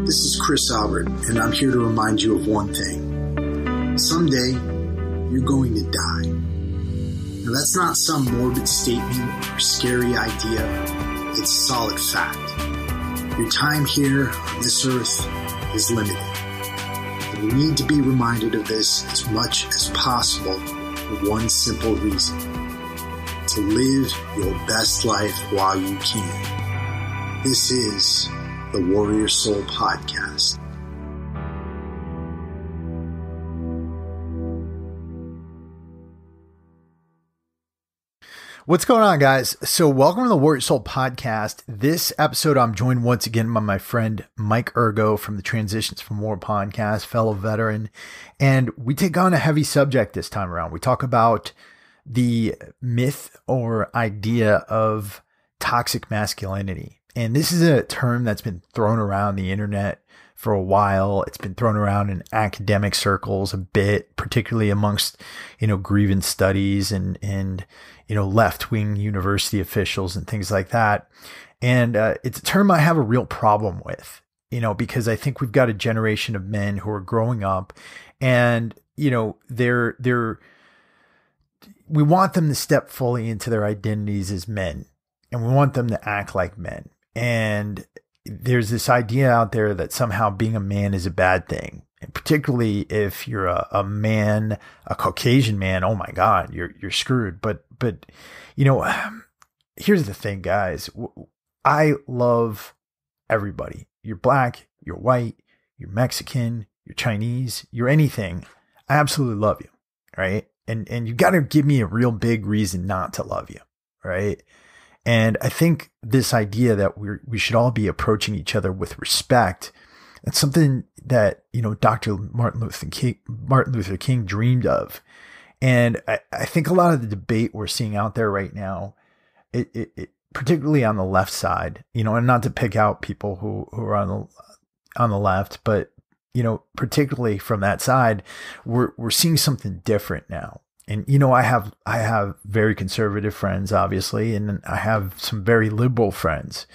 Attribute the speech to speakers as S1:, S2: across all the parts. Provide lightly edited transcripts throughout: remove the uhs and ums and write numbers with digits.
S1: This is Chris Albert, and I'm here to remind you of one thing. Someday, you're going to die. Now, that's not some morbid statement or scary idea. It's a solid fact. Your time here on this earth is limited. And you need to be reminded of this as much as possible for one simple reason. To live your best life while you can. This is the Warrior Soul Podcast.
S2: What's going on, guys? So welcome to the Warrior Soul Podcast. This episode, I'm joined once again by my friend Mike Ergo from the Transitions from War podcast, fellow veteran. And we take on a heavy subject this time around. We talk about the myth or idea of toxic masculinity. And this is a term that's been thrown around the internet for a while. It's been thrown around in academic circles a bit, particularly amongst, grievance studies and left-wing university officials and things like that. And it's a term I have a real problem with, because I think we've got a generation of men who are growing up and, we want them to step fully into their identities as men, and we want them to act like men. And there's this idea out there that somehow being a man is a bad thing. And particularly if you're a man, a Caucasian man, oh my God, you're screwed. But here's the thing, guys. I love everybody. You're black, you're white, you're Mexican, you're Chinese, you're anything. I absolutely love you. Right. And you got to give me a real big reason not to love you. Right. And I think this idea that we should all be approaching each other with respect, that's something that, Dr. Martin Luther King dreamed of. And I think a lot of the debate we're seeing out there right now, it particularly on the left side, and not to pick out people who are on the left, but, particularly from that side, we're seeing something different now. And, I have very conservative friends, obviously, and I have some very liberal friends,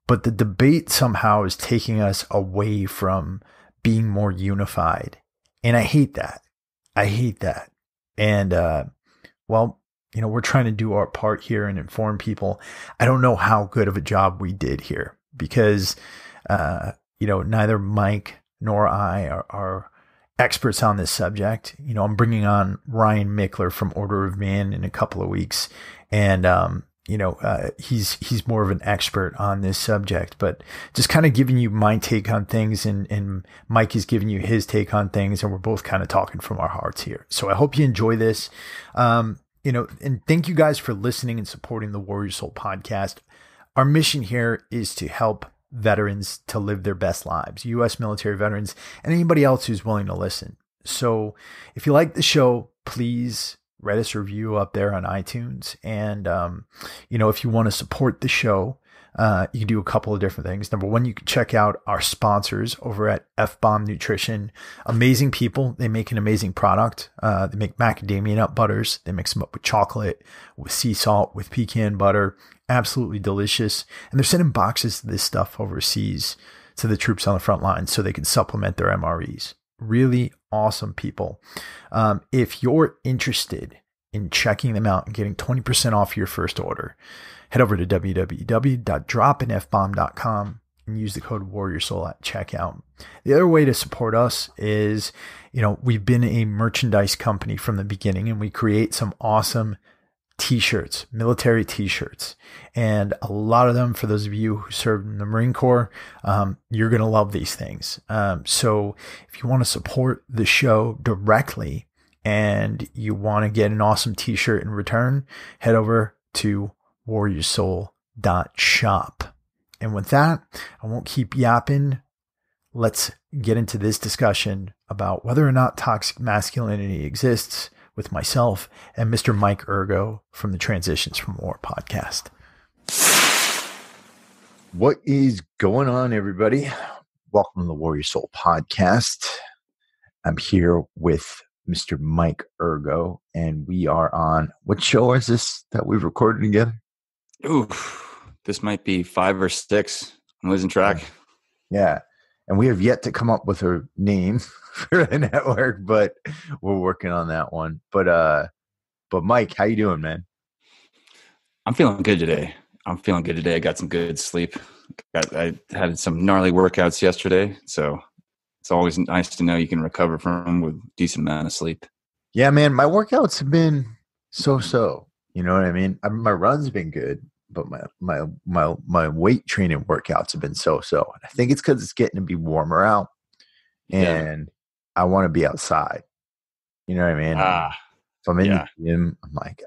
S2: but the debate somehow is taking us away from being more unified. And I hate that. And, we're trying to do our part here and inform people. I don't know how good of a job we did here because, neither Mike nor I are experts on this subject. I'm bringing on Ryan Mickler from Order of Man in a couple of weeks. And, he's more of an expert on this subject, but just kind of giving you my take on things and Mike is giving you his take on things. And we're both kind of talking from our hearts here. So I hope you enjoy this. And thank you guys for listening and supporting the Warrior Soul Podcast. Our mission here is to help veterans to live their best lives, U.S. military veterans, and anybody else who's willing to listen. So if you like the show, please write us a review up there on iTunes. And, if you want to support the show, you can do a couple of different things. Number one, you can check out our sponsors over at F-Bomb Nutrition. Amazing people. They make an amazing product. They make macadamia nut butters. They mix them up with chocolate, with sea salt, with pecan butter. Absolutely delicious. And they're sending boxes of this stuff overseas to the troops on the front lines so they can supplement their MREs. Really awesome people. If you're interested in checking them out and getting 20% off your first order, head over to www.dropinfbomb.com and use the code WarriorSoul at checkout. The other way to support us is, we've been a merchandise company from the beginning, and we create some awesome t-shirts, military t-shirts. And a lot of them, for those of you who served in the Marine Corps, you're going to love these things. So if you want to support the show directly and you want to get an awesome t-shirt in return, head over to warriorsoul.shop. And with that, I won't keep yapping. Let's get into this discussion about whether or not toxic masculinity exists with myself and Mr. Mike Ergo from the Transitions from War podcast. What is going on, everybody? Welcome to the Warrior Soul Podcast. I'm here with Mr. Mike Ergo, and we are on, what show is this that we've recorded together?
S3: Ooh, this might be 5 or 6. I'm losing track.
S2: Yeah. And we have yet to come up with a name for the network, but we're working on that one. But Mike, how you doing, man?
S3: I'm feeling good today. I got some good sleep. I had some gnarly workouts yesterday, so it's always nice to know you can recover from them with decent amount of sleep.
S2: Yeah, man, my workouts have been so. You know what I mean? My run's been good, but my weight training workouts have been so. And I think it's because it's getting to be warmer out,
S3: Yeah.
S2: and I want to be outside. You know what I mean?
S3: Ah,
S2: So I'm in the
S3: yeah.
S2: gym. I'm like,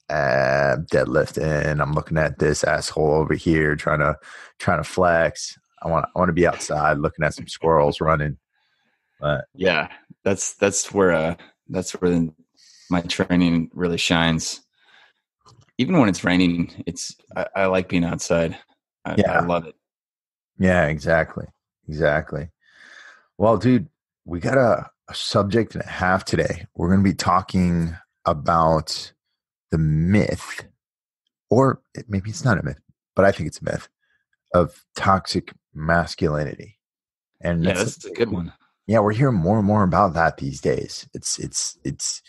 S2: deadlifting. I'm looking at this asshole over here trying to flex. I want to be outside looking at some squirrels running. But
S3: Yeah. That's where my training really shines. Even when it's raining, I like being outside. I
S2: yeah,
S3: love it.
S2: yeah, exactly. Well, dude, we got a subject and a half today. We're going to be talking about the myth, or maybe it's not a myth, but I think it's a myth of toxic masculinity. And
S3: Yeah,
S2: that's
S3: that's a good one.
S2: yeah, we're hearing more and more about that these days. It's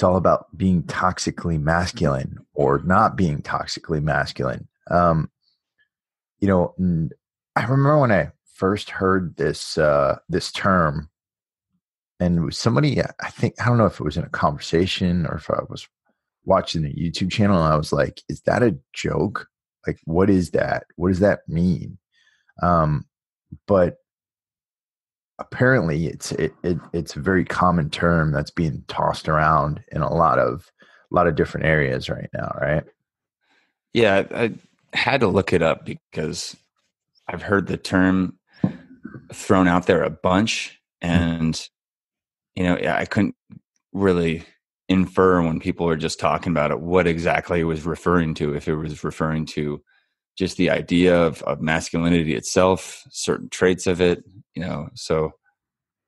S2: all about being toxically masculine or not being toxically masculine. And I remember when I first heard this term, and it was somebody, I don't know if it was in a conversation or if I was watching a YouTube channel, and I was like, is that a joke? Like, what is that? What does that mean? But apparently it's a very common term that's being tossed around in a lot of different areas right now, right?
S3: Yeah, I had to look it up because I've heard the term thrown out there a bunch, and yeah, I couldn't really infer when people were just talking about it what exactly it was referring to. If it was referring to just the idea of masculinity itself, certain traits of it, so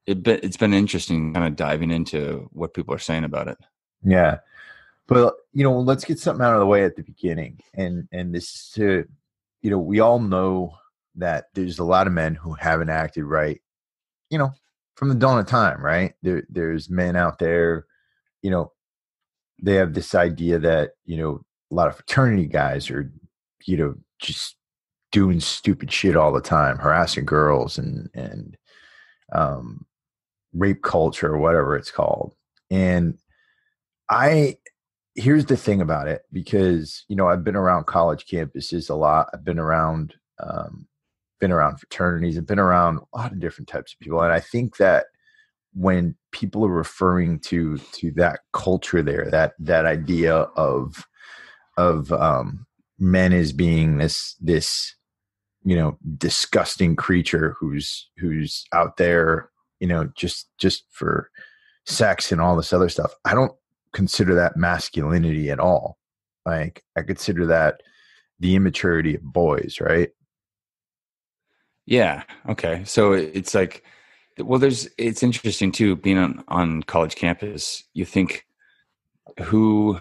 S3: it's been interesting kind of diving into what people are saying about it.
S2: Yeah. But let's get something out of the way at the beginning. And this is to, we all know that there's a lot of men who haven't acted right, you know, from the dawn of time, right? There's men out there, you know, they have this idea that, a lot of fraternity guys are, just doing stupid shit all the time, harassing girls and um rape culture or whatever it's called. And I here's the thing about it, because I've been around college campuses a lot. I've been around fraternities. I've been around a lot of different types of people, and I think that when people are referring to that culture there, that idea of men as being this disgusting creature who's out there, just for sex and all this other stuff. I don't consider that masculinity at all. Like, I consider that the immaturity of boys, right?
S3: Yeah. Okay. So it's like, well, it's interesting too, being on college campus. You think who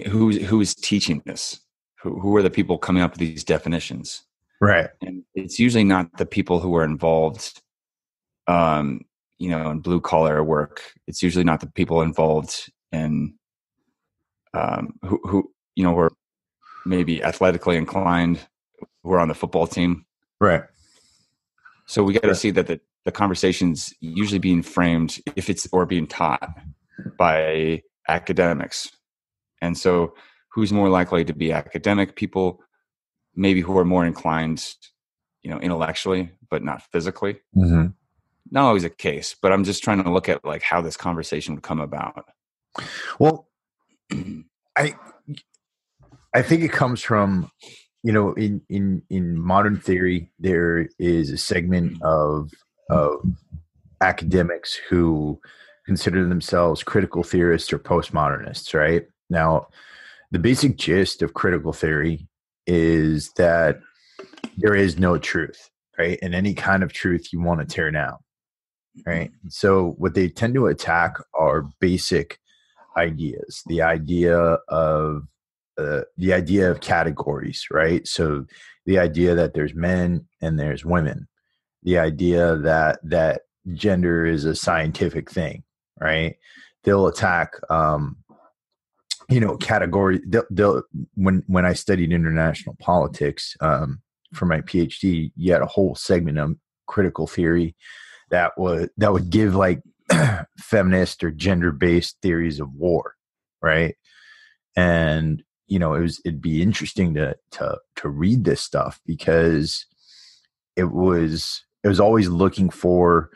S3: who is teaching this? Who are the people coming up with these definitions?
S2: Right.
S3: And it's usually not the people who are involved, in blue collar work. It's usually not the people involved in who are maybe athletically inclined, who are on the football team.
S2: Right.
S3: So we got to
S2: Right.
S3: see that the conversation's usually being framed, if it's, or being taught by academics. And so who's more likely to be academic people, maybe who are more inclined, intellectually, but not physically?
S2: Mm-hmm.
S3: Not always a case, but I'm just trying to look at like how this conversation would come about.
S2: Well, I I think it comes from, in modern theory, there is a segment of academics who consider themselves critical theorists or postmodernists, right? Now, the basic gist of critical theory is that there is no truth, right? And any kind of truth you want to tear down, right? So what they tend to attack are basic ideas. The idea of the idea of categories, right? So the idea that there's men and there's women, the idea that gender is a scientific thing, right? They'll attack, category. They'll when I studied international politics for my PhD, you had a whole segment of critical theory that would give like feminist or gender based theories of war, right? And it'd be interesting to read this stuff because it was always looking for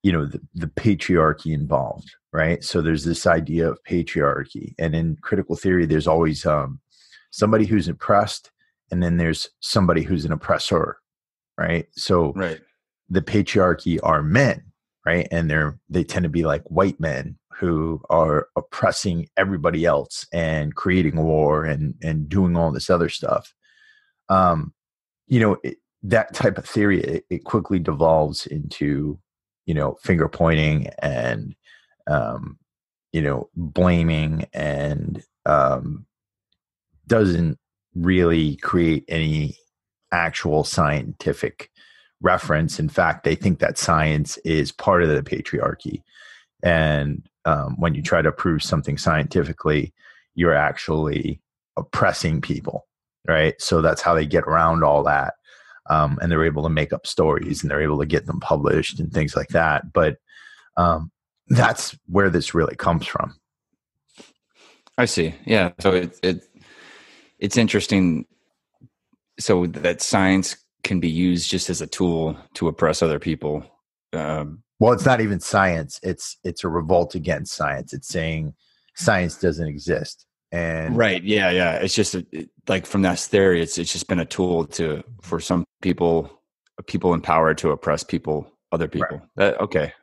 S2: the patriarchy involved, right? So there's this idea of patriarchy, and in critical theory there's always somebody who's oppressed, and then there's somebody who's an oppressor, right? So
S3: Right.
S2: the patriarchy are men, right? And they tend to be like white men who are oppressing everybody else and creating war and doing all this other stuff. That type of theory, it quickly devolves into finger pointing and blaming, and doesn't really create any actual scientific reference. In fact, they think that science is part of the patriarchy. And when you try to prove something scientifically, you're actually oppressing people, right? So that's how they get around all that. And they're able to make up stories, and they're able to get them published and things like that. But that's where this really comes from.
S3: I see. Yeah. So it's interesting. So that science can be used just as a tool to oppress other people.
S2: Well, it's not even science. It's a revolt against science. It's saying science doesn't exist. And
S3: right. Yeah. Yeah. It's just like from that theory, it's just been a tool for some people in power to oppress other people.
S2: Right.
S3: Okay.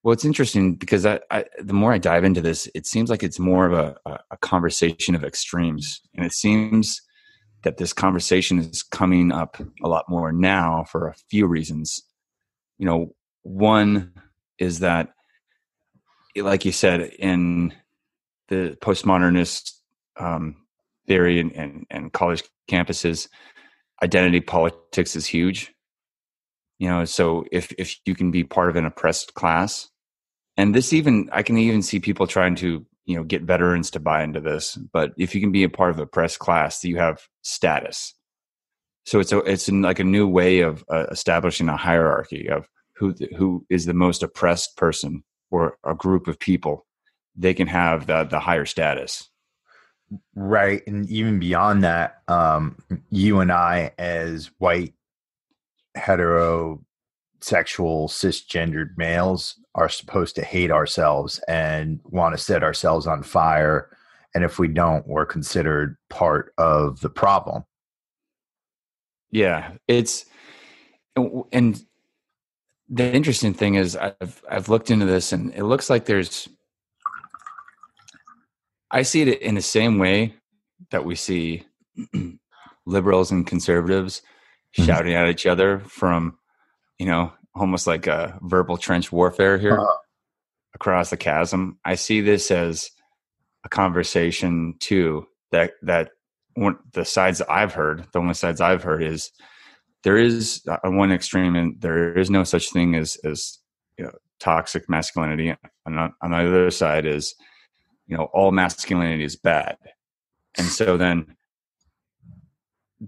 S3: Well, it's interesting because the more I dive into this, it seems like it's more of a conversation of extremes. And it seems that this conversation is coming up a lot more now for a few reasons. One is that, like you said, in the postmodernist theory and college campuses, identity politics is huge. So if you can be part of an oppressed class, and I can even see people trying to get veterans to buy into this. But if you can be a part of an oppressed class, you have status. So it's like a new way of establishing a hierarchy of who is the most oppressed person or a group of people. They can have the higher status.
S2: Right. And even beyond that, you and I, as white, heterosexual, cisgendered males, are supposed to hate ourselves and want to set ourselves on fire. And if we don't, we're considered part of the problem.
S3: Yeah. And the interesting thing is I've looked into this, and it looks like I see it in the same way that we see liberals and conservatives shouting at each other from, almost like a verbal trench warfare here across the chasm. I see this as a conversation too, that the only sides I've heard is there is on one extreme, and there is no such thing as toxic masculinity. On the other side is, all masculinity is bad. And so then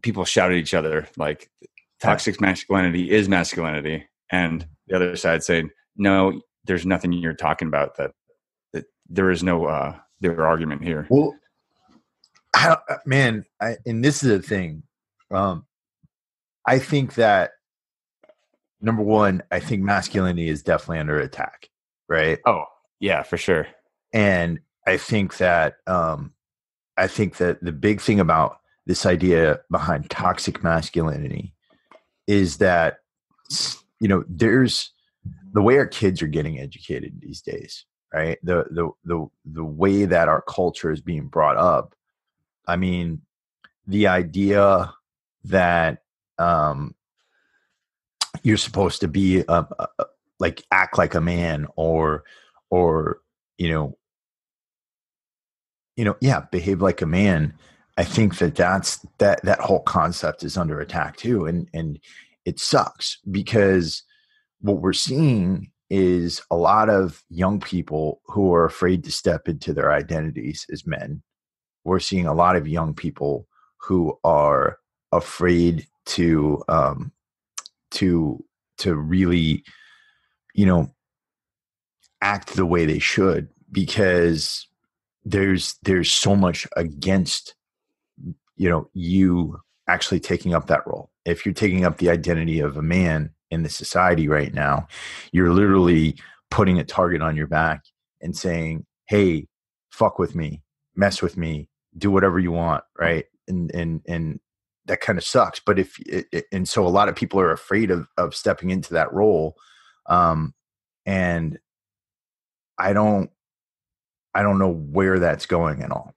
S3: people shout at each other like toxic masculinity is masculinity. And the other side saying, no, there's nothing you're talking about, that there is no their argument here.
S2: Well, and this is the thing. I think that, number one, I think masculinity is definitely under attack, right?
S3: Oh, yeah, for sure.
S2: And I think that the big thing about this idea behind toxic masculinity is that, there's the way our kids are getting educated these days, right? The way that our culture is being brought up. I mean, the idea that you're supposed to be like act like a man, or behave like a man. I think that whole concept is under attack too. And it sucks because what we're seeing is a lot of young people who are afraid to step into their identities as men. We're seeing a lot of young people who are afraid to really, act the way they should, because there's so much against, you actually taking up that role. If you're taking up the identity of a man in the society right now, you're literally putting a target on your back and saying, hey, fuck with me, mess with me, do whatever you want. Right. And that kind of sucks. But and so a lot of people are afraid of stepping into that role. And I don't know where that's going at all.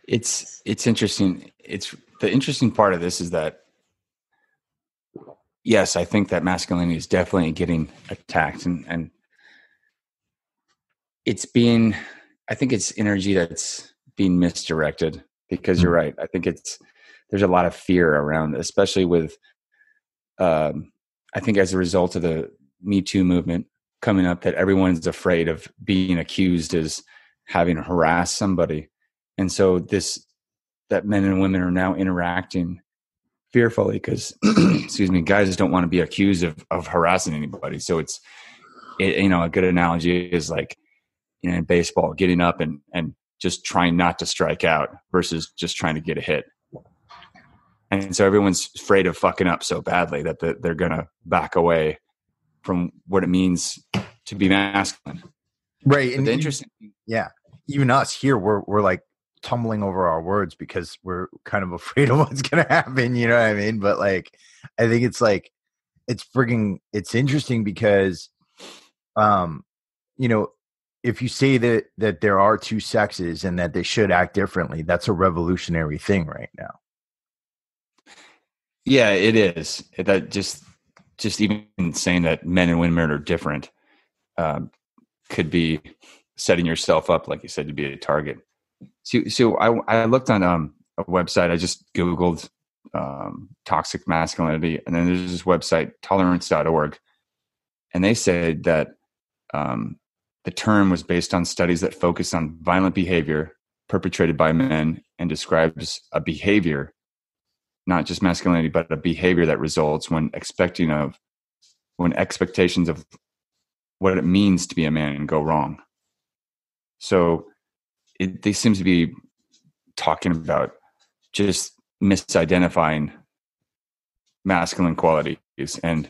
S3: It's interesting. It's the interesting part of this is that, yes, I think that masculinity is definitely getting attacked, and I think it's energy that's being misdirected, because you're right. I think there's a lot of fear around, especially with, I think as a result of the Me Too movement coming up, that everyone's afraid of being accused as having harassed somebody. And so that men and women are now interacting fearfully because, excuse me, guys don't want to be accused of harassing anybody. So a good analogy is like, in baseball, getting up and just trying not to strike out versus just trying to get a hit. And so everyone's afraid of fucking up so badly that they're going to back away from what it means to be masculine.
S2: Right.
S3: But
S2: and
S3: the interesting,
S2: even us here, we're like tumbling over our words because we're kind of afraid of what's going to happen. You know what I mean? But like, I think it's interesting because, if you say that there are two sexes and that they should act differently, that's a revolutionary thing right now.
S3: Yeah, it is. That just even saying that men and women are different could be setting yourself up, like you said, to be a target. So I looked on a website. I just Googled toxic masculinity, and then there's this website, tolerance.org, and they said that the term was based on studies that focus on violent behavior perpetrated by men and describes a behavior, not just masculinity, but a behavior that results when expectations of what it means to be a man go wrong. So they seem to be talking about just misidentifying masculine qualities and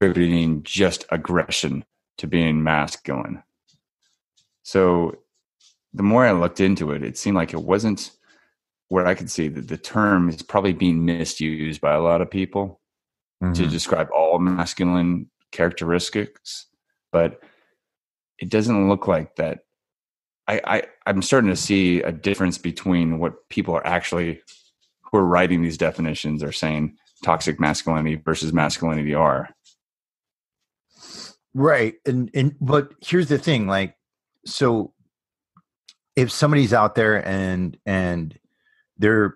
S3: attributing just aggression to being masculine. So the more I looked into it, it seemed like it wasn't what I could see, that the term is probably being misused by a lot of people to describe all masculine characteristics, but it doesn't look like that. I'm starting to see a difference between what people are actually, who are writing these definitions, are saying toxic masculinity versus masculinity are.
S2: Right. But here's the thing, like, so if somebody's out there and they're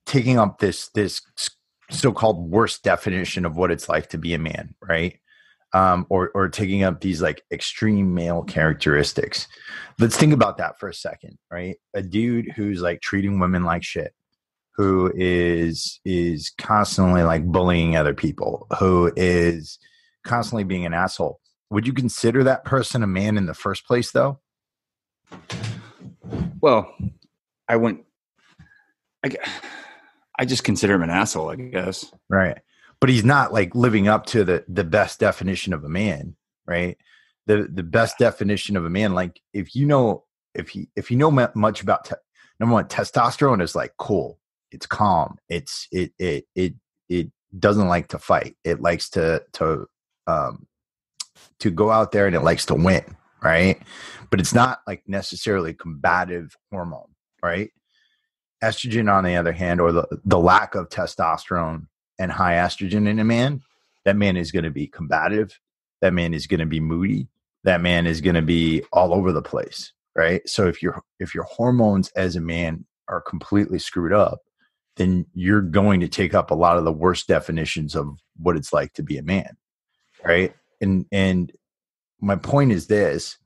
S2: taking up this so-called worst definition of what it's like to be a man, right? Or taking up these like extreme male characteristics. Let's think about that for a second, right? A dude who's like treating women like shit, who is constantly like bullying other people, who is constantly being an asshole. Would you consider that person a man in the first place, though?
S3: Well, I just consider him an asshole, I guess.
S2: Right. But he's not like living up to the best definition of a man, right? The best definition of a man, like if you know much about number one, testosterone is like cool. It's calm. It doesn't like to fight. It likes to go out there and it likes to win, right? But it's not like necessarily combative hormone, right? Estrogen, on the other hand, or the lack of testosterone and high estrogen in a man, that man is going to be combative. That man is going to be moody. that man is going to be all over the place, right? So if your hormones as a man are completely screwed up, then you're going to take up a lot of the worst definitions of what it's like to be a man, right? And my point is this: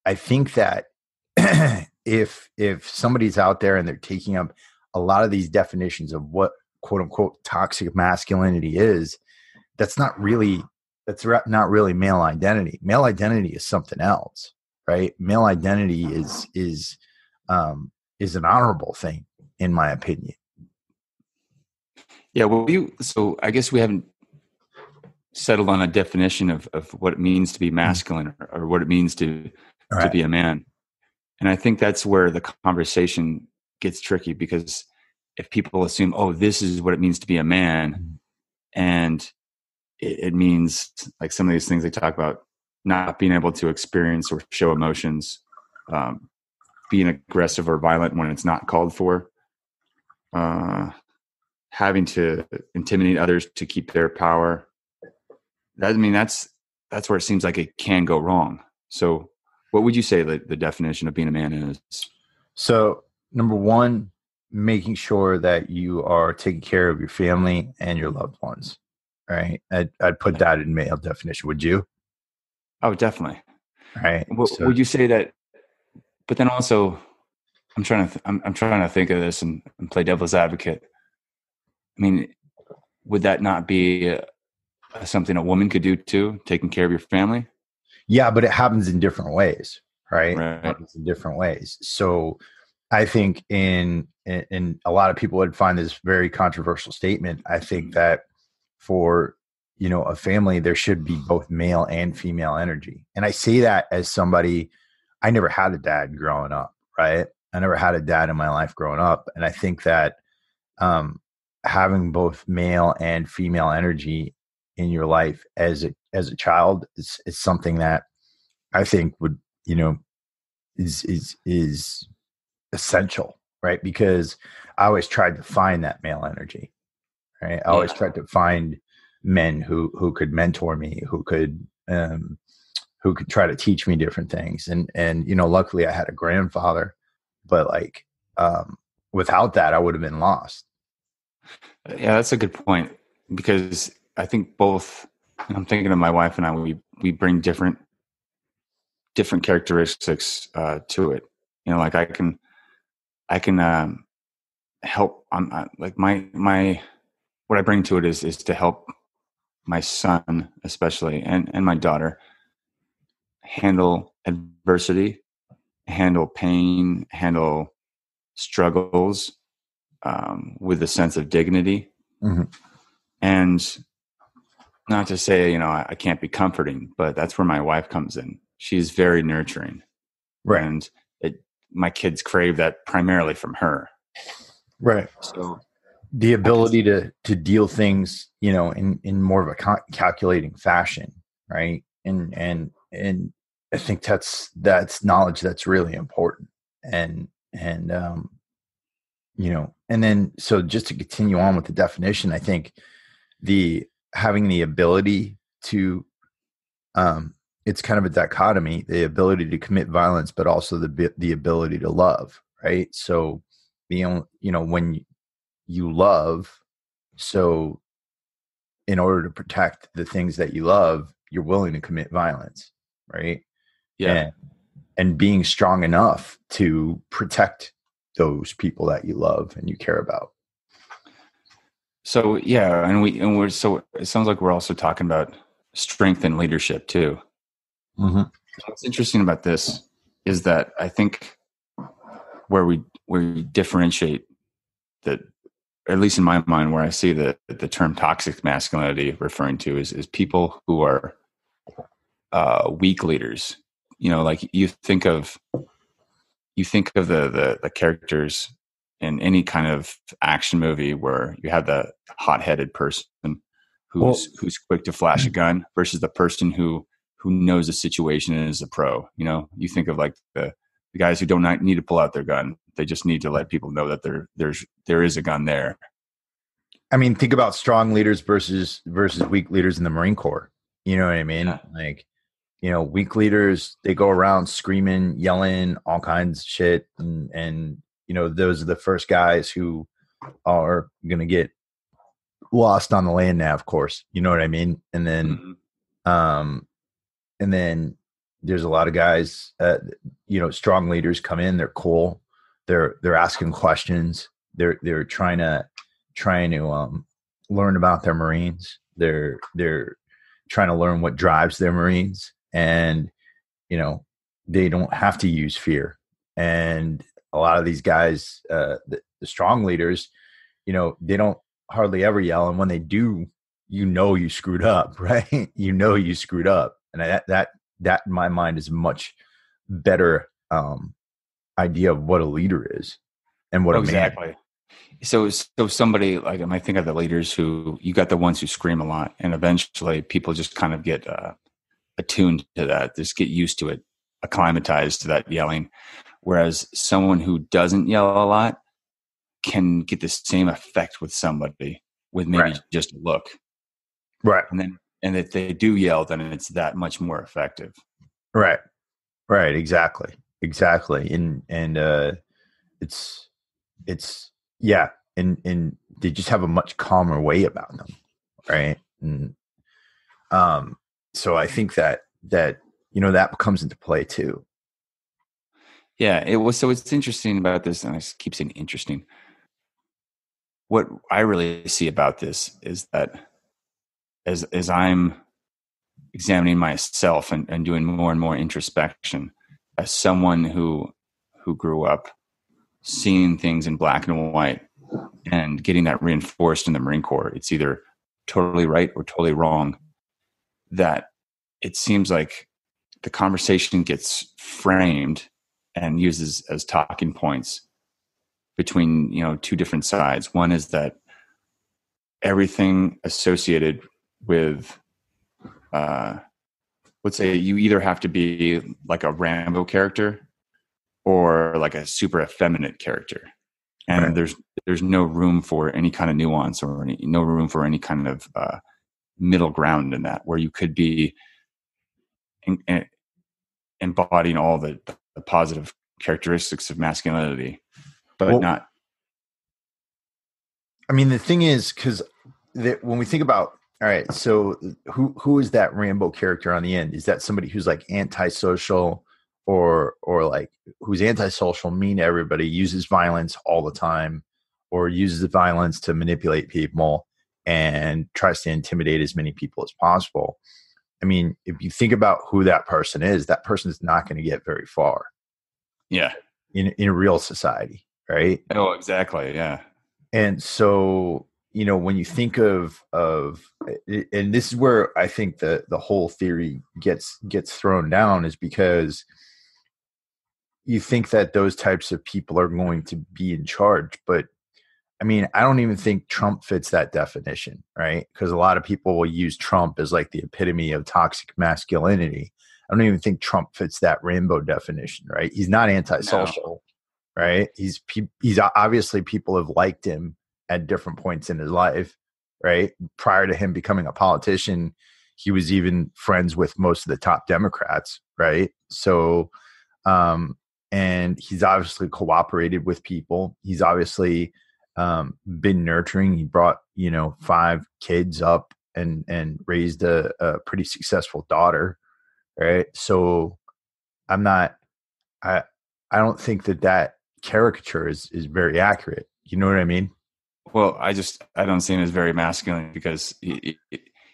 S2: I think that if somebody's out there and they're taking up a lot of these definitions of what quote unquote toxic masculinity is, that's not really male identity. Male identity is something else, right? Male identity is an honorable thing, in my opinion.
S3: Yeah. Well, so I guess we haven't settled on a definition of what it means to be masculine or what it means to be a man. And I think that's where the conversation gets tricky, because if people assume, oh, this is what it means to be a man, and it means like some of these things they talk about, not being able to experience or show emotions, being aggressive or violent when it's not called for, having to intimidate others to keep their power. That's where it seems like it can go wrong. So what would you say the definition of being a man is?
S2: So number one, making sure that you are taking care of your family and your loved ones, right? I'd put that in male definition. Would you?
S3: Oh, definitely.
S2: Right. So,
S3: would you say that? But then also, I'm trying to think of this and play devil's advocate. I mean, would that not be something a woman could do too, taking care of your family?
S2: Yeah, but it happens in different ways, right?
S3: Right.
S2: It happens in different ways. So I think in a lot of people would find this very controversial statement. I think that for, a family, there should be both male and female energy. And I say that as somebody, I never had a dad growing up, right? I never had a dad in my life growing up. And I think that having both male and female energy in your life as a child is something that I think would, is essential, right? Because I always tried to find that male energy, right? I always tried to find men who could mentor me, who could try to teach me different things. And luckily I had a grandfather, but without that, I would have been lost.
S3: Yeah, that's a good point, because I think both, I'm thinking of my wife and I, we bring different characteristics to it. Like I can help. Like my what I bring to it is to help my son, especially, and my daughter, handle adversity, handle pain, handle struggles with a sense of dignity.
S2: Mm-hmm.
S3: And not to say, I can't be comforting, but that's where my wife comes in. She's very nurturing.
S2: Right.
S3: And my kids crave that primarily from her. Right. So
S2: the ability to deal things, in more of a calculating fashion. Right. And I think that's knowledge that's really important. And then, so just to continue on with the definition, I think having the ability to, it's kind of a dichotomy, the ability to commit violence, but also the ability to love. Right. So when you love, so in order to protect the things that you love, you're willing to commit violence. Right.
S3: Yeah.
S2: And being strong enough to protect those people that you love and you care about.
S3: So, yeah. And so it sounds like we're also talking about strength and leadership too.
S2: Mm-hmm.
S3: What's interesting about this is that I think where we differentiate, that, at least in my mind, where I see the term toxic masculinity referring to is people who are weak leaders. Like you think of the characters in any kind of action movie where you have the hot-headed person who's quick to flash a gun versus the person who knows the situation and is a pro. You think of like the guys who don't need to pull out their gun. They just need to let people know that there is a gun there.
S2: I mean, think about strong leaders versus weak leaders in the Marine Corps. You know what I mean?
S3: Yeah.
S2: Like weak leaders, they go around screaming, yelling, all kinds of shit. And those are the first guys who are going to get lost on the land nav course. You know what I mean? And then, um, and then there's a lot of guys, strong leaders come in, they're cool. They're asking questions. They're trying to learn about their Marines. They're trying to learn what drives their Marines, and they don't have to use fear. And a lot of these guys, the strong leaders, they don't hardly ever yell, and when they do, you screwed up, right? You screwed up, and that in my mind is a much better idea of what a leader is and what
S3: exactly.
S2: a man.
S3: So somebody like, I think of the leaders who, you got the ones who scream a lot, and eventually people just kind of get attuned to that, just get used to it, acclimatized to that yelling. Whereas someone who doesn't yell a lot can get the same effect with somebody with maybe just a look.
S2: Right.
S3: And if they do yell, then it's that much more effective.
S2: Right. Exactly. And it's yeah. And they just have a much calmer way about them. Right. And, so I think that comes into play too.
S3: Yeah. So it's interesting about this, and I keep saying interesting. What I really see about this is that as I'm examining myself and doing more and more introspection, as someone who grew up seeing things in black and white and getting that reinforced in the Marine Corps, it's either totally right or totally wrong, that it seems like the conversation gets framed and uses as talking points between, two different sides. One is that everything associated with, let's say, you either have to be like a Rambo character or like a super effeminate character, and there's no room for any kind of nuance or no room for any kind of middle ground in that, where you could be embodying all the positive characteristics of masculinity, but not.
S2: I mean, the thing is, because when we think about, all right, so who is that Rambo character on the end? Is that somebody who's like antisocial, or like who's antisocial, mean to everybody, uses violence all the time, or uses the violence to manipulate people and tries to intimidate as many people as possible? I mean, if you think about who that person is not going to get very far.
S3: Yeah.
S2: In a real society, right?
S3: Oh, exactly. Yeah.
S2: And so, when you think of, and this is where I think the whole theory gets thrown down, is because you think that those types of people are going to be in charge. But I mean, I don't even think Trump fits that definition, right? Because a lot of people will use Trump as like the epitome of toxic masculinity. I don't even think Trump fits that Rambo definition, right? He's not antisocial, right? He's obviously, people have liked him at different points in his life, right? Prior to him becoming a politician, he was even friends with most of the top Democrats, right? So, and he's obviously cooperated with people. He's obviously been nurturing. He brought 5 kids up and raised a pretty successful daughter, right? So I don't think that caricature is very accurate. You know what I mean?
S3: Well, I don't see him as very masculine, because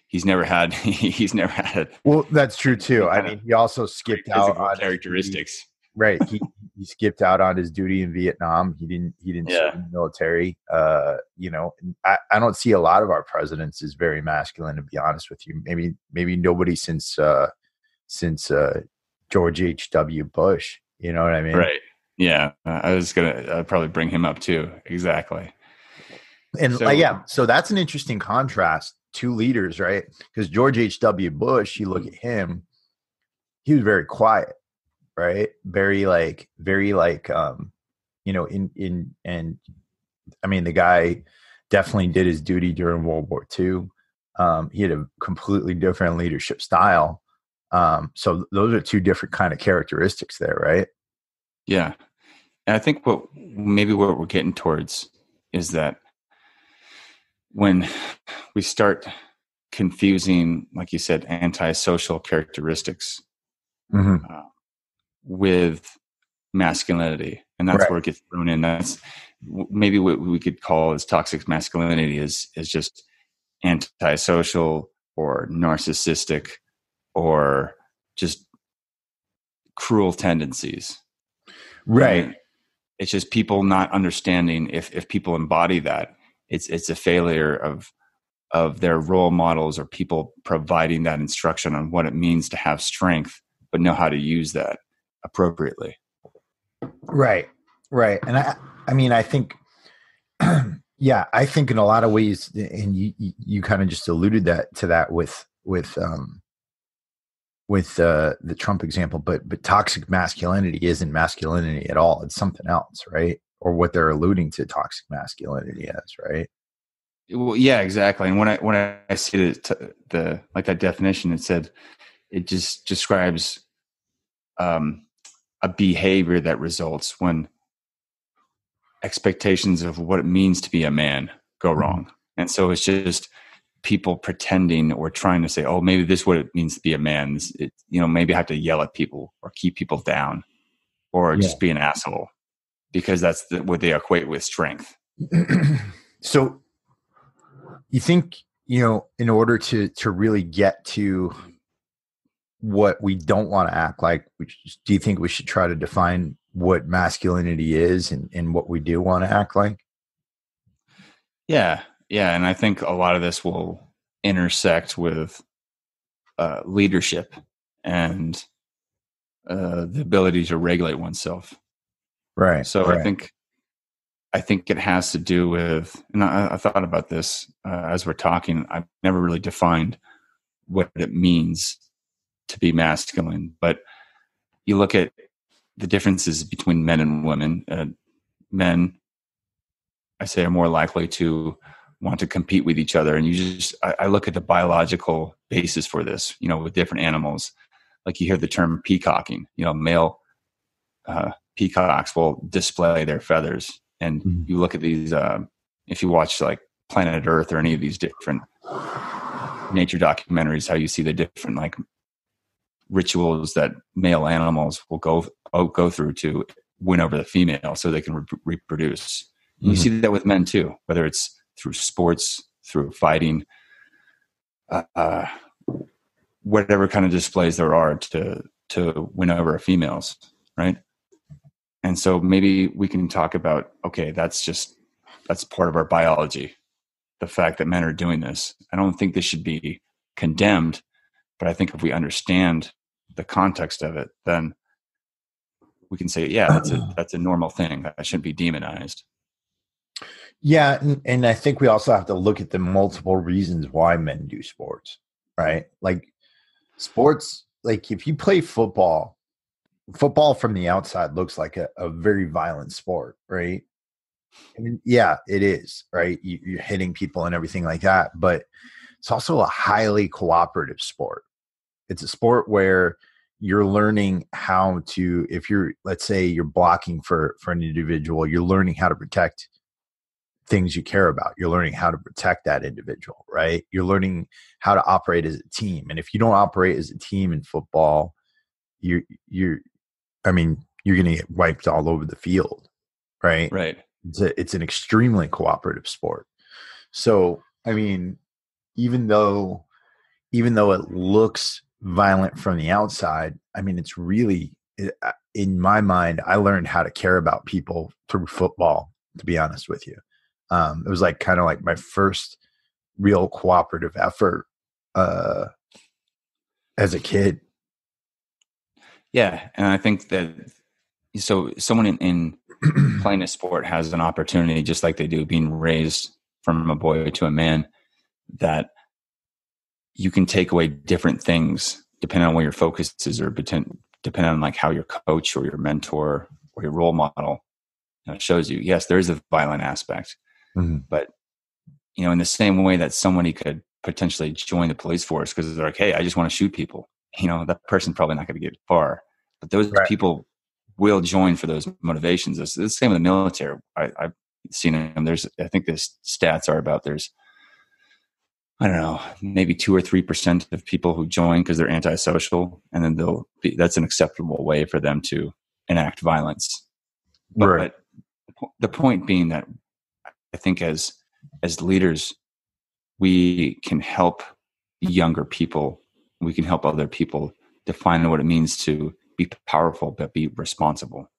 S3: he's never had
S2: Well, that's true too. I mean, he also skipped out on
S3: characteristics.
S2: Right. He skipped out on his duty in Vietnam. He didn't serve in the military. I don't see a lot of our presidents as very masculine, to be honest with you. Maybe nobody since George H.W. Bush. You know what I mean?
S3: Right. Yeah. I'd probably bring him up too. Exactly.
S2: And so that's an interesting contrast. 2 leaders, right? Because George H.W. Bush, you look at him, he was very quiet. Right. Very like, and I mean, the guy definitely did his duty during World War II. He had a completely different leadership style. So those are two different kind of characteristics there, right?
S3: Yeah. And I think what we're getting towards is that when we start confusing, like you said, antisocial characteristics
S2: Mm-hmm.
S3: with masculinity, and that's
S2: Right.
S3: where it gets thrown in. That's maybe what we could call as toxic masculinity is just antisocial or narcissistic or just cruel tendencies.
S2: Right.
S3: And it's just people not understanding if people embody that, it's a failure of their role models or people providing that instruction on what it means to have strength, but know how to use that appropriately.
S2: Right. Right. And I mean, I think, yeah, I think in a lot of ways, and you kind of just alluded to that with the Trump example, but toxic masculinity isn't masculinity at all. It's something else, right? Or what they're alluding to toxic masculinity as, right?
S3: Well, yeah, exactly. And when I see the like that definition, it said it just describes a behavior that results when expectations of what it means to be a man go wrong. And so it's just people pretending or trying to say, oh, maybe this is what it means to be a man. Maybe I have to yell at people or keep people down or just be an asshole because that's what they equate with strength.
S2: So you think, in order to really get to what we don't want to act like, do you think we should try to define what masculinity is and what we do want to act like?
S3: Yeah. Yeah. And I think a lot of this will intersect with leadership and the ability to regulate oneself.
S2: Right.
S3: So
S2: right.
S3: I think it has to do with, and I thought about this as we're talking. I've never really defined what it means to be masculine, but you look at the differences between men and women. Men, I say, are more likely to want to compete with each other. And I look at the biological basis for this, with different animals. Like you hear the term peacocking, male peacocks will display their feathers. And you look at these, if you watch like Planet Earth or any of these different nature documentaries, how you see the different like rituals that male animals will go through to win over the female so they can reproduce. You see that with men too, whether it's through sports, through fighting, whatever kind of displays there are to win over females, right? And so maybe we can talk about, okay, that's part of our biology, the fact that men are doing this. I don't think this should be condemned, but I think if we understand the context of it, then we can say, yeah, that's a normal thing. That shouldn't be demonized.
S2: Yeah, and I think we also have to look at the multiple reasons why men do sports, right? Like sports, like if you play football from the outside looks like a very violent sport, right? I mean, yeah, it is, right? You're hitting people and everything like that, but it's also a highly cooperative sport. It's a sport where you're learning how to, if you're, let's say you're blocking for an individual, you're learning how to protect things you care about. You're learning how to protect that individual, right? You're learning how to operate as a team. And if you don't operate as a team in football, you're going to get wiped all over the field, right?
S3: Right.
S2: It's an extremely cooperative sport. So, I mean, even though it looks violent from the outside, I mean, it's really, in my mind, I learned how to care about people through football, to be honest with you. It was like kind of like my first real cooperative effort as a kid.
S3: Yeah. And I think that so someone in playing a sport has an opportunity, just like they do being raised from a boy to a man, that you can take away different things depending on where your focus is, or depending on like how your coach or your mentor or your role model shows you. Yes, there is a violent aspect, but in the same way that somebody could potentially join the police force because they're like, hey, I just want to shoot people. that person's probably not going to get far. But those
S2: Right.
S3: people will join for those motivations. It's the same with the military. I've seen them. I think the stats are about I don't know, maybe 2 or 3% of people who join because they're antisocial, and then that's an acceptable way for them to enact violence.
S2: Right.
S3: But the point being that I think as leaders, we can help younger people. We can help other people define what it means to be powerful, but be responsible.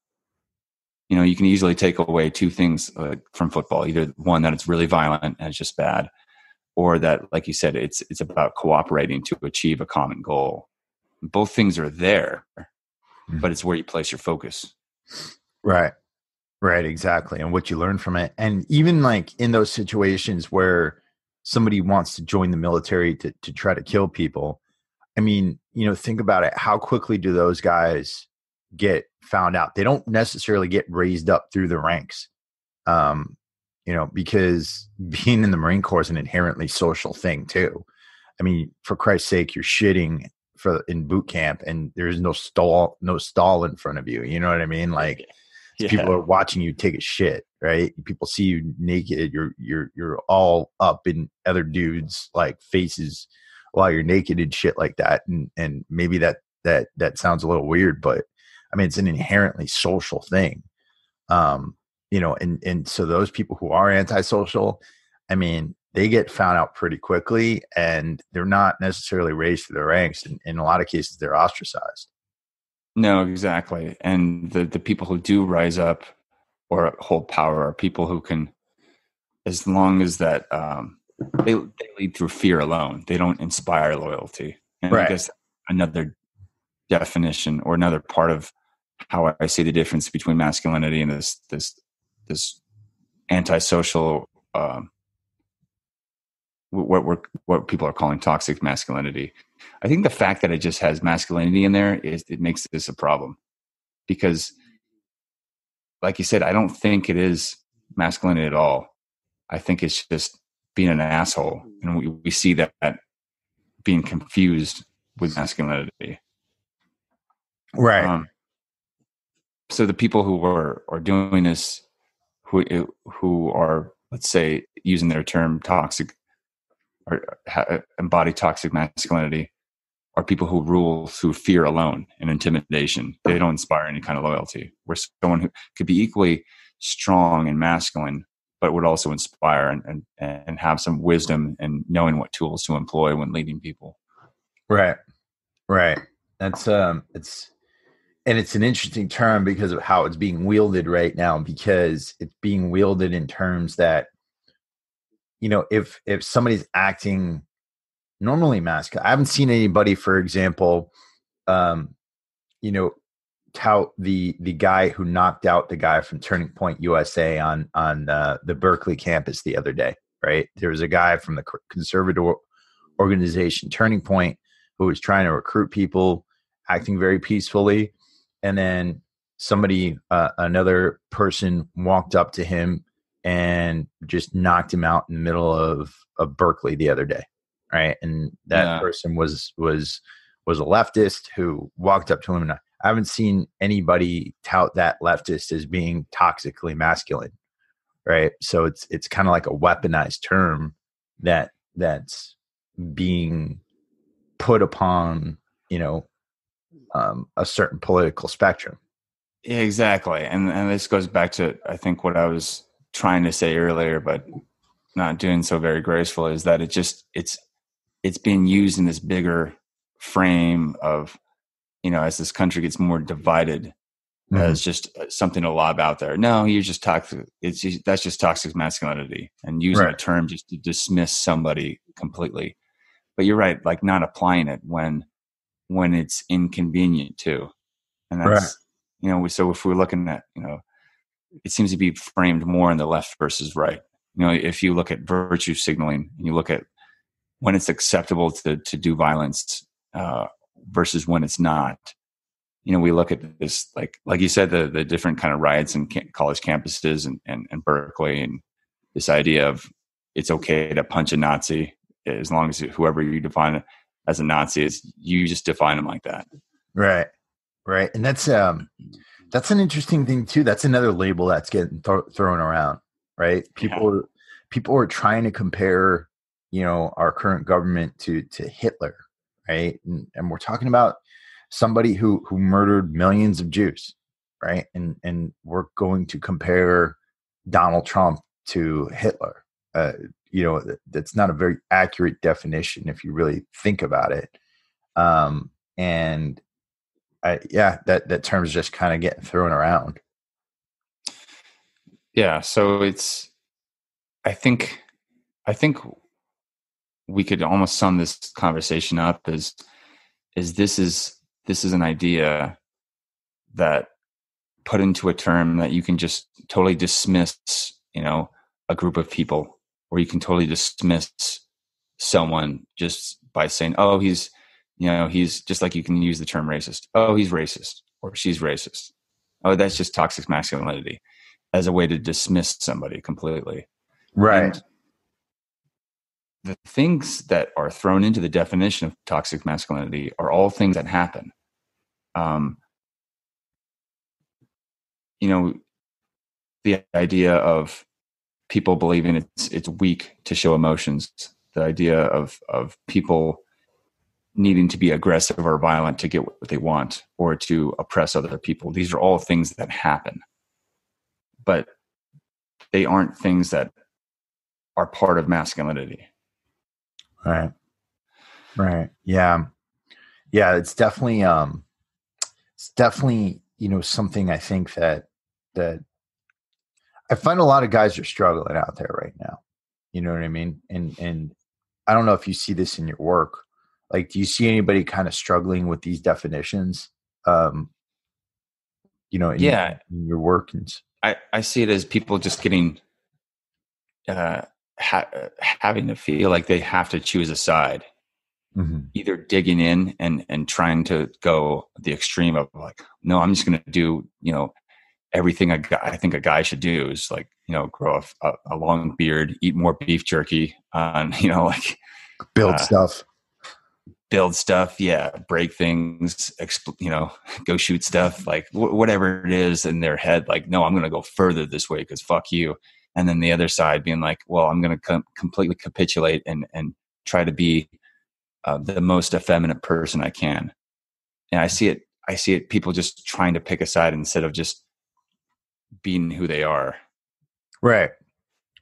S3: You can easily take away two things from football. Either one, that it's really violent and it's just bad, or that, like you said, it's about cooperating to achieve a common goal. Both things are there, but it's where you place your focus.
S2: Right. Right. Exactly. And what you learn from it. And even like in those situations where somebody wants to join the military to try to kill people, I mean, think about it. How quickly do those guys get found out? They don't necessarily get raised up through the ranks. Because being in the Marine Corps is an inherently social thing too. I mean, for Christ's sake, you're shitting in boot camp and there's no stall in front of you. You know what I mean? Like people are watching you take a shit, right? People see you naked. You're all up in other dudes' like faces while you're naked and shit like that. And maybe that sounds a little weird, but I mean, it's an inherently social thing. And so those people who are antisocial, I mean, they get found out pretty quickly and they're not necessarily raised to the ranks. In a lot of cases, they're ostracized.
S3: No, exactly. And the people who do rise up or hold power are people who can, as long as that they lead through fear alone. They don't inspire loyalty. And
S2: Right.
S3: I guess another definition or another part of how I see the difference between masculinity and this antisocial, what people are calling toxic masculinity. I think the fact that it just has masculinity in there it makes this a problem, because, like you said, I don't think it is masculinity at all. I think it's just being an asshole, and we see that being confused with masculinity.
S2: Right.
S3: So the people who are doing this, who are, let's say, using their term toxic or embody toxic masculinity, are people who rule through fear alone and intimidation. They don't inspire any kind of loyalty. We're someone who could be equally strong and masculine, but would also inspire and have some wisdom and knowing what tools to employ when leading people.
S2: Right. Right. That's it's an interesting term because of how it's being wielded right now, because it's being wielded in terms that, if somebody's acting normally masculine, I haven't seen anybody, for example, tout the guy who knocked out the guy from Turning Point USA on the Berkeley campus the other day, right? There was a guy from the conservative organization Turning Point who was trying to recruit people, acting very peacefully, and then another person walked up to him and just knocked him out in the middle of Berkeley the other day, right? And that person was a leftist who walked up to him, and I haven't seen anybody tout that leftist as being toxically masculine, right? So it's kind of like a weaponized term that's being put upon, a certain political spectrum.
S3: Yeah, exactly. And this goes back to, I think, what I was trying to say earlier, but not doing so very gracefully, is that it's being used in this bigger frame of, as this country gets more divided, as just something to lob out there. No, you're just toxic. That's just toxic masculinity, and using a term just to dismiss somebody completely. But you're right, like not applying it when it's inconvenient too. And that's, so if we're looking at, it seems to be framed more in the left versus right. If you look at virtue signaling and you look at when it's acceptable to do violence versus when it's not, we look at this, like you said, the different kind of riots in college campuses and Berkeley, and this idea of it's okay to punch a Nazi as long as whoever you define it. as a Nazi is you just define them like that.
S2: Right. Right. And that's an interesting thing too. That's another label that's getting thrown around, right? People are trying to compare, our current government to Hitler, right? And we're talking about somebody who murdered millions of Jews, right? And we're going to compare Donald Trump to Hitler. That's not a very accurate definition if you really think about it. And that term's just kind of getting thrown around.
S3: Yeah. So I think we could almost sum this conversation up as this is an idea that put into a term that you can just totally dismiss, a group of people, or you can totally dismiss someone just by saying, oh, he's just like you can use the term racist. Oh, he's racist, or she's racist. Oh, that's just toxic masculinity, as a way to dismiss somebody completely.
S2: Right.
S3: And the things that are thrown into the definition of toxic masculinity are all things that happen. The idea of people believing it's weak to show emotions, the idea of people needing to be aggressive or violent to get what they want or to oppress other people. These are all things that happen, but they aren't things that are part of masculinity.
S2: Right. Right. Yeah. Yeah. It's definitely, something I think that I find a lot of guys are struggling out there right now. You know what I mean? And I don't know if you see this in your work. Like, do you see anybody kind of struggling with these definitions? In your work? And
S3: I see it as people just getting, having to feel like they have to choose a side, either digging in and trying to go the extreme of like, no, I'm just going to do, everything I think a guy should do is like, grow a long beard, eat more beef jerky,
S2: build stuff.
S3: Yeah. Break things, go shoot stuff, like whatever it is in their head. Like, no, I'm going to go further this way because fuck you. And then the other side being like, well, I'm going to completely capitulate and try to be the most effeminate person I can. And I see it, people just trying to pick a side instead of just being who they are.
S2: Right.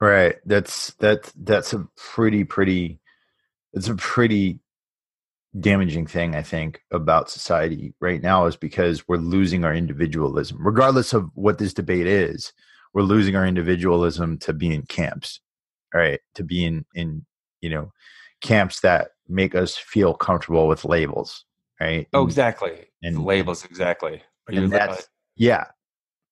S2: Right. That's a pretty damaging thing, I think, about society right now, is because we're losing our individualism. Regardless of what this debate is, we're losing our individualism to be in camps, right? To be in camps that make us feel comfortable with labels, right?
S3: Oh, exactly. And labels, exactly.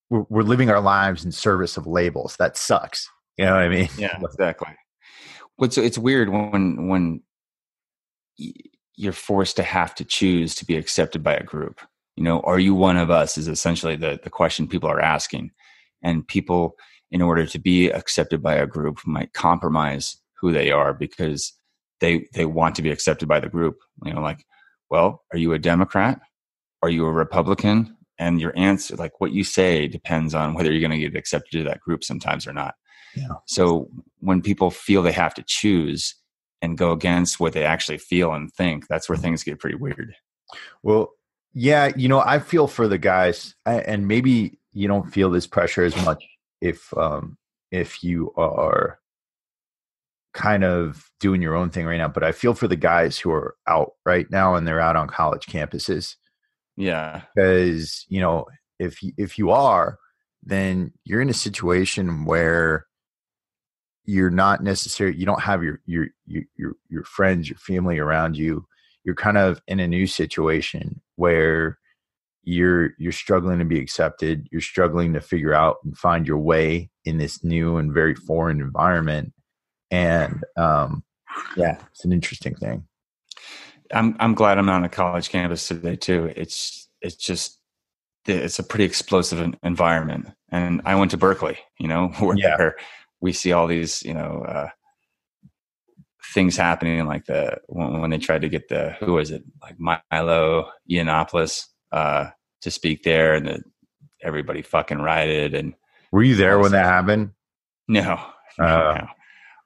S2: We're living our lives in service of labels. That sucks. You know what I mean?
S3: Yeah, exactly. It's weird when you're forced to have to choose to be accepted by a group. Are you one of us is essentially the question people are asking. And people, in order to be accepted by a group, might compromise who they are because they want to be accepted by the group. Like, well, are you a Democrat? Are you a Republican? And your answer, like what you say, depends on whether you're going to get accepted to that group sometimes or not.
S2: Yeah.
S3: So when people feel they have to choose and go against what they actually feel and think, that's where things get pretty weird.
S2: Well, yeah, I feel for the guys, and maybe you don't feel this pressure as much if you are kind of doing your own thing right now, but I feel for the guys who are out right now and they're out on college campuses.
S3: Yeah.
S2: Because, if you are, then you're in a situation where you're not necessarily, you don't have your friends, your family around you. You're kind of in a new situation where you're struggling to be accepted. You're struggling to figure out and find your way in this new and very foreign environment. And it's an interesting thing.
S3: I'm glad I'm not on a college campus today too. It's a pretty explosive environment. And I went to Berkeley, where we see all these, things happening like when they tried to get who was it, like Milo Yiannopoulos to speak there, and everybody fucking rioted. And
S2: were you there when that happened?
S3: No.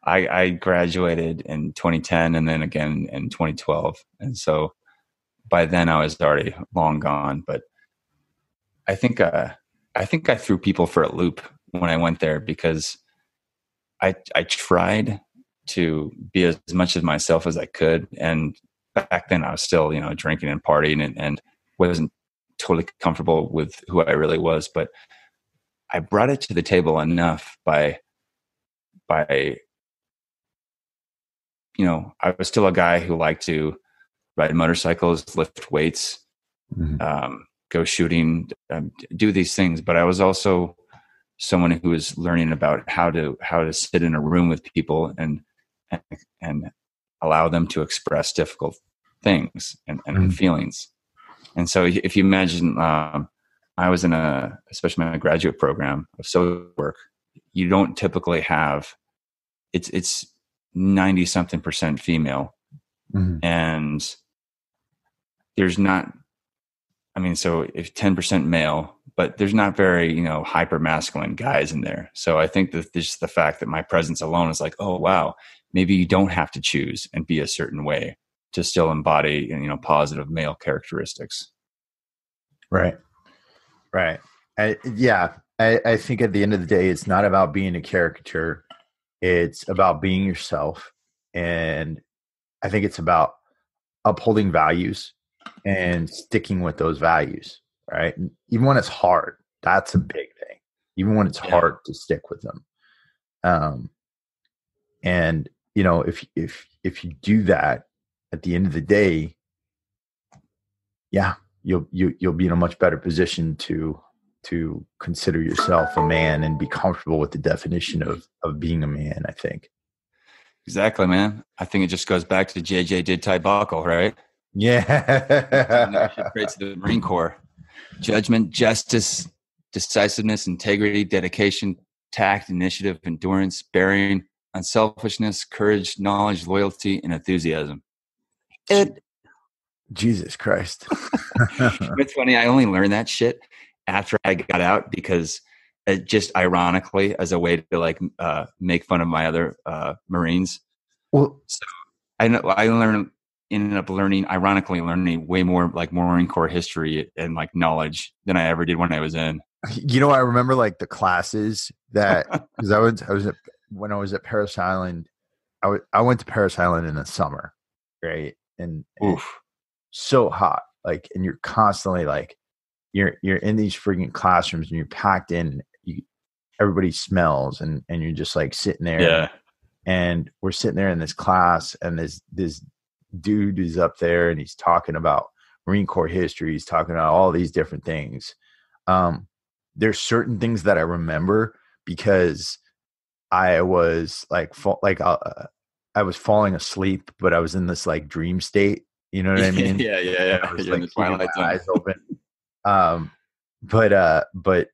S3: I graduated in 2010 and then again in 2012. And so by then I was already long gone, but I think I threw people for a loop when I went there, because I tried to be as much of myself as I could. And back then I was still, drinking and partying and wasn't totally comfortable with who I really was, but I brought it to the table enough by I was still a guy who liked to ride motorcycles, lift weights, go shooting, do these things. But I was also someone who was learning about how to sit in a room with people and allow them to express difficult things and feelings. And so if you imagine, I was in especially my graduate program of social work, you don't typically have, it's 90-something% female. And there's not, so if 10% male, but there's not very, hyper masculine guys in there. So I think that just the fact that my presence alone is like, oh, wow, maybe you don't have to choose and be a certain way to still embody, positive male characteristics.
S2: Right. I think at the end of the day, it's not about being a caricature. It's about being yourself. And I think it's about upholding values and sticking with those values, right? And even when it's hard, that's a big thing. Even when it's hard to stick with them. And if you do that, at the end of the day, you'll be in a much better position to consider yourself a man and be comfortable with the definition of being a man, I think.
S3: Exactly, man. I think it just goes back to JJ did Ty Buckle, right?
S2: Yeah.
S3: Traits of the Marine Corps: judgment, justice, decisiveness, integrity, dedication, tact, initiative, endurance, bearing, unselfishness, courage, knowledge, loyalty, and enthusiasm.
S2: Jesus Christ.
S3: It's funny. I only learned that shit after I got out, because it just ironically as a way to make fun of my other Marines.
S2: Well,
S3: so I ended up ironically learning way more like Marine Corps history and like knowledge than I ever did when I was in.
S2: I remember like the classes that, because when I was at Parris Island, I went to Parris Island in the summer, right? And so hot, like, and you're constantly like, you're in these freaking classrooms and you're packed in. Everybody smells, and you're just like sitting there.
S3: Yeah.
S2: And we're sitting there in this class, and this dude is up there, and he's talking about Marine Corps history. He's talking about all these different things. There's certain things that I remember because I was I was falling asleep, but I was in this like dream state. You know what I mean?
S3: Yeah.
S2: I was
S3: You're
S2: like
S3: in the twilight zone.
S2: eyes open. But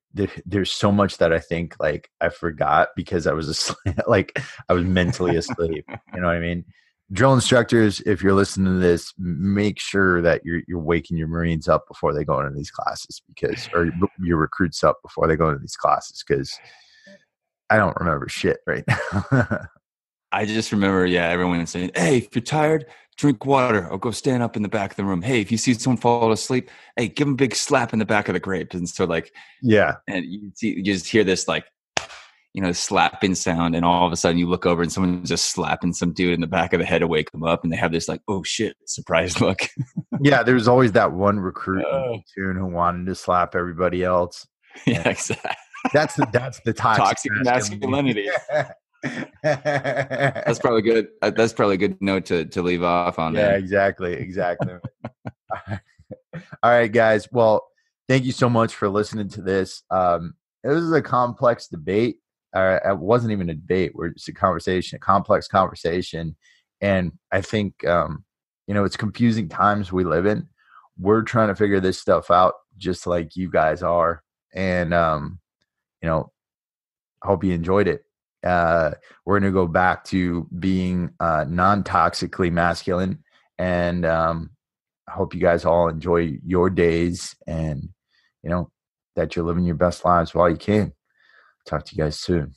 S2: there's so much that I think like I forgot because I was asleep, like I was mentally asleep. You know what I mean? Drill instructors, if you're listening to this, make sure that you're waking your Marines up before they go into these classes, or your recruits up before they go into these classes, because I don't remember shit right now.
S3: I just remember, everyone saying, "Hey, if you're tired, drink water or go stand up in the back of the room. Hey, if you see someone fall asleep, hey, give them a big slap in the back of the grape." And so and you just hear this slapping sound, and all of a sudden you look over and someone's just slapping some dude in the back of the head to wake him up, and they have this like, oh shit, surprise look.
S2: Yeah, there's always that one recruit who wanted to slap everybody else.
S3: Yeah, exactly.
S2: That's the
S3: toxic masculinity. That's probably good. That's probably a good note to leave off on.
S2: Yeah, exactly. All right, guys. Well, thank you so much for listening to this. It was a complex debate. It wasn't even a debate. It's a complex conversation. And I think, it's confusing times we live in. We're trying to figure this stuff out just like you guys are. And, I hope you enjoyed it. we're going to go back to being non-toxically masculine. And I hope you guys all enjoy your days, and, that you're living your best lives while you can. Talk to you guys soon.